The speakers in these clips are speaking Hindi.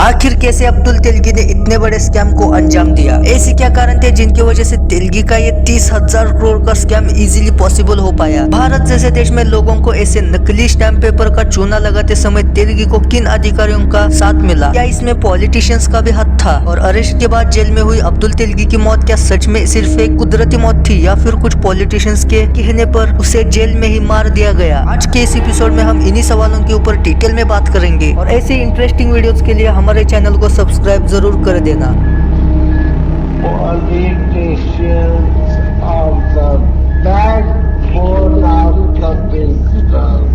आखिर कैसे अब्दुल तेलगी ने इतने बड़े स्कैम को अंजाम दिया? ऐसे क्या कारण थे जिनकी वजह से तेलगी का ये 30,000 करोड़ का स्कैम इजीली पॉसिबल हो पाया? भारत जैसे देश में लोगों को ऐसे नकली स्टैम्प पेपर का चूना लगाते समय तेलगी को किन अधिकारियों का साथ मिला? क्या इसमें पॉलिटिशियंस का भी हाथ था? और अरेस्ट के बाद जेल में हुई अब्दुल तेलगी की मौत क्या सच में सिर्फ एक कुदरती मौत थी या फिर कुछ पॉलिटिशियंस के कहने पर उसे जेल में ही मार दिया गया? आज के इस एपिसोड में हम इन्हीं सवालों के ऊपर डिटेल में बात करेंगे और ऐसे इंटरेस्टिंग वीडियोस के लिए हमारे चैनल को सब्सक्राइब जरूर कर देना। Politicians are the backbone of the business.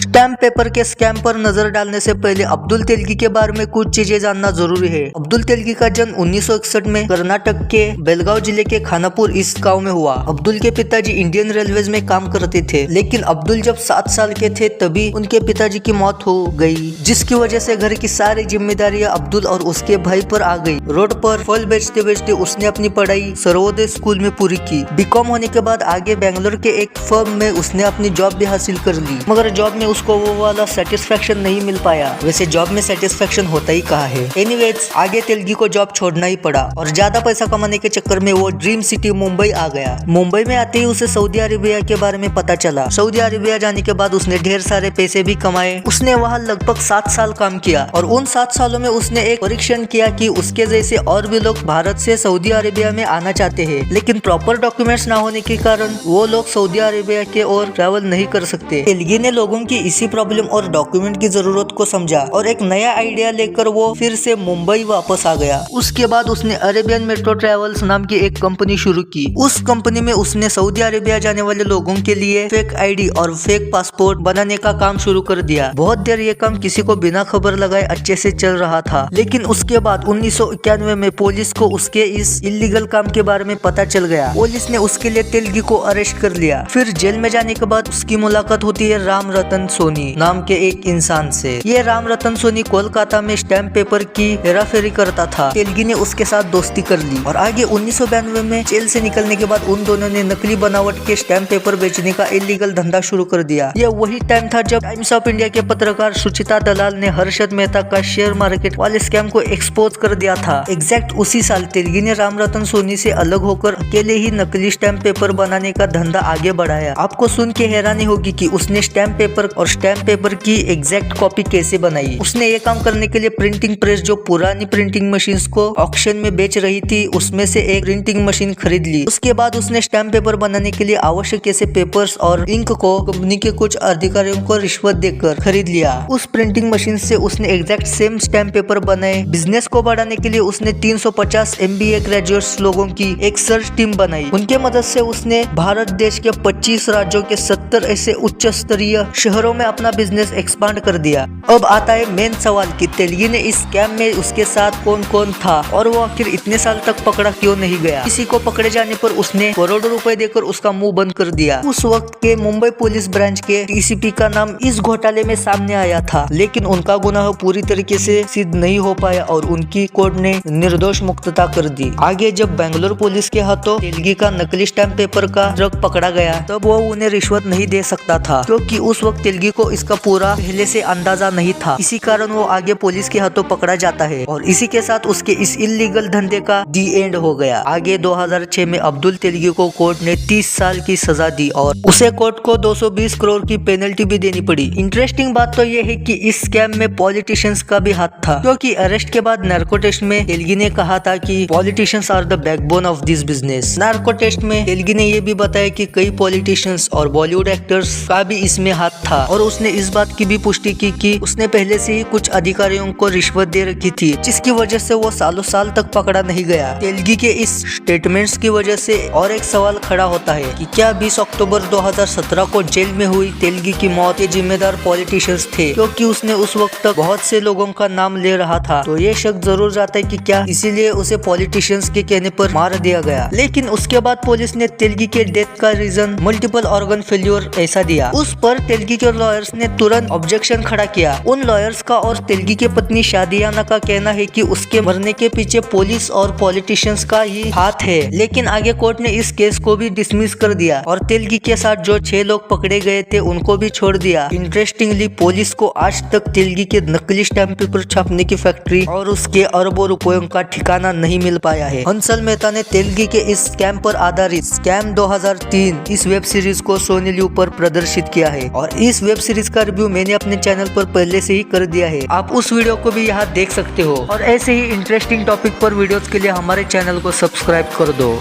Stamp paper के स्कैम पर नजर डालने से पहले अब्दुल तेलगी के बारे में कुछ चीजें जानना जरूरी है। अब्दुल तेलगी का जन्म 1961 में कर्नाटक के बेलगांव जिले के खानापुर ईस्ट गांव में हुआ। अब्दुल के पिताजी इंडियन रेलवेज में काम करते थे, लेकिन अब्दुल जब 7 साल के थे तभी उनके पिताजी की मौत हो गई, जिसकी वजह से घर की सारी जिम्मेदारियां अब्दुल और उसके भाई पर आ गई। रोड पर फल बेचते बेचते उसने अपनी पढ़ाई सर्वोदय स्कूल में पूरी की। बीकॉम होने के बाद आगे बेंगलोर के एक फर्म में उसने अपनी जॉब भी हासिल कर ली, मगर जॉब में उसको वो वाला सेटिस्फेक्शन नहीं मिल पाया। वैसे जॉब में सेटिस्फेक्शन होता ही कहाँ है। एनीवेज आगे तेलगी को जॉब छोड़ना ही पड़ा और ज्यादा पैसा कमाने के चक्कर में वो ड्रीम सिटी मुंबई आ गया। मुंबई में आते ही उसे सऊदी अरेबिया के बारे में पता चला। सऊदी अरेबिया जाने के बाद उसने ढेर सारे पैसे भी कमाए। उसने वहाँ लगभग 7 साल काम किया और उन 7 सालों में उसने एक परीक्षण किया कि उसके जैसे और भी लोग भारत से सऊदी अरेबिया में आना चाहते हैं, लेकिन प्रॉपर डॉक्यूमेंट्स ना होने के कारण वो लोग सऊदी अरेबिया के ओर ट्रैवल नहीं कर सकते। तेलगी ने लोगों की इसी प्रॉब्लम और डॉक्यूमेंट की जरूरत को समझा और एक नया आइडिया लेकर वो फिर से मुंबई वापस आ गया। उसके बाद उसने अरेबियन मेट्रो ट्रेवल्स नाम की एक कंपनी शुरू की। उस कंपनी में उसने सऊदी अरेबिया जाने वाले लोगों के लिए फेक आईडी और फेक पासपोर्ट बनाने का काम शुरू कर दिया। बहुत देर ये काम किसी को बिना खबर लगाए अच्छे से चल रहा था, लेकिन उसके बाद 1991 में पुलिस को उसके इस इलीगल काम के बारे में पता चल गया। पुलिस ने उसके लिए तेलगी को अरेस्ट कर लिया। फिर जेल में जाने के बाद उसकी मुलाकात होती है राम रतन सोनी नाम के एक इंसान से। ये राम रतन सोनी कोलकाता में स्टैम्प पेपर की हेराफेरी करता था। तेलगी ने उसके साथ दोस्ती कर ली और आगे 1992 में जेल से निकलने के बाद उन दोनों ने नकली बनावट के स्टैम्प पेपर बेचने का इलीगल धंधा शुरू कर दिया। यह वही टाइम था जब टाइम्स ऑफ इंडिया के पत्रकार सुचिता दलाल ने हर्षद मेहता का शेयर मार्केट वाले स्कैम को एक्सपोज कर दिया था। एग्जैक्ट उसी साल तेलगी ने राम रतन सोनी से अलग होकर अकेले ही नकली स्टैम्प पेपर बनाने का धंधा आगे बढ़ाया। आपको सुन के हैरानी होगी कि उसने स्टैम्प पेपर और स्टैम्प पेपर की एग्जैक्ट कॉपी कैसे बनाई। उसने ये काम करने के लिए प्रिंटिंग प्रेस जो पुरानी प्रिंटिंग मशीन्स को ऑक्शन में बेच रही थी उसमें से एक प्रिंटिंग मशीन खरीद ली। उसके बाद उसने स्टैम्प पेपर बनाने के लिए आवश्यक ऐसे पेपर्स और इंक को कंपनी के कुछ अधिकारियों को रिश्वत देकर खरीद लिया। उस प्रिंटिंग मशीन से उसने एग्जैक्ट सेम स्टैम्प पेपर बनाए। बिजनेस को बढ़ाने के लिए उसने 350 MBA ग्रेजुएट्स लोगों की एक सर्च टीम बनाई। उनके मदद से उसने भारत देश के 25 राज्यों के 70 ऐसे उच्च स्तरीय शहरों में अपना बिजनेस एक्सपांड कर दिया। अब आता है मेन सवाल कि तेलगी ने इस स्कैम में उसके साथ कौन कौन था और वो आखिर इतने साल तक पकड़ा क्यों नहीं गया। किसी को पकड़े जाने पर उसने करोड़ों रुपए देकर उसका मुंह बंद कर दिया। उस वक्त के मुंबई पुलिस ब्रांच के DCP का नाम इस घोटाले में सामने आया था, लेकिन उनका गुनाह पूरी तरीके से सिद्ध नहीं हो पाया और उनकी कोर्ट ने निर्दोष मुक्तता कर दी। आगे जब बेंगलोर पुलिस के हाथों तेलगी का नकली स्टैम्प पेपर का ट्रक पकड़ा गया तब वो उन्हें रिश्वत नहीं दे सकता था, क्योंकि उस वक्त तेलगी को इसका पूरा पहले से अंदाजा नहीं था। इसी कारण वो आगे पुलिस के हाथों पकड़ा जाता है और इसी के साथ उसके इस इलीगल धंधे का दी एंड हो गया। आगे 2006 में अब्दुल तेलगी को कोर्ट ने 30 साल की सजा दी और उसे कोर्ट को 220 करोड़ की पेनल्टी भी देनी पड़ी। इंटरेस्टिंग बात तो ये है कि इस स्कैम में पॉलिटिशियंस का भी हाथ था, क्योंकि अरेस्ट के बाद नार्को टेस्ट में तेलगी ने कहा था कि politicians are the backbone of this business. Narco test में तेलगी ने ये भी बताया कि कई पॉलिटिशियंस और बॉलीवुड एक्टर्स का भी इसमें हाथ था और उसने इस बात की भी पुष्टि की कि उसने पहले से ही कुछ अधिकारियों को रिश्वत दे रखी थी, जिसकी वजह से वो सालों साल तक पकड़ा नहीं गया। तेलगी के इस स्टेटमेंट्स की वजह से और एक सवाल खड़ा होता है कि क्या 20 अक्टूबर 2017 को जेल में हुई तेलगी की मौत के जिम्मेदार पॉलिटिशियंस थे, क्योंकि उसने उस वक्त तक बहुत से लोगों का नाम ले रहा था। तो ये शक जरूर जाता है कि क्या इसीलिए उसे पॉलिटिशियंस के कहने पर मार दिया गया। लेकिन उसके बाद पुलिस ने तेलगी के डेथ का रीजन मल्टीपल ऑर्गन फेल्योर ऐसा दिया। उस पर तेलगी के लॉयर्स ने तुरंत ऑब्जेक्शन खड़ा किया। उन लॉयर्स का और तेलगी की पत्नी शादियाना का कहना है कि उसके मरने के पीछे पुलिस और पॉलिटिशियंस का ही हाथ है, लेकिन आगे कोर्ट ने इस केस को भी डिसमिस कर दिया और तेलगी के साथ जो 6 लोग पकड़े गए थे उनको भी छोड़ दिया। इंटरेस्टिंगली पुलिस को आज तक तेलगी के नकली स्टैम्प पेपर छापने की फैक्ट्री और उसके अरबों रुपयों का ठिकाना नहीं मिल पाया है। हंसल मेहता ने तेलगी के इस स्कैम पर आधारित स्कैम 2003 इस वेब सीरीज को सोनी लिव पर प्रदर्शित किया है और इस वेब सीरीज का रिव्यू मैंने अपने चैनल पर पहले से ही कर दिया है, आप उस वीडियो को भी यहाँ देख सकते हो। और ऐसे ही इंटरेस्टिंग टॉपिक पर वीडियोस के लिए हमारे चैनल को सब्सक्राइब कर दो।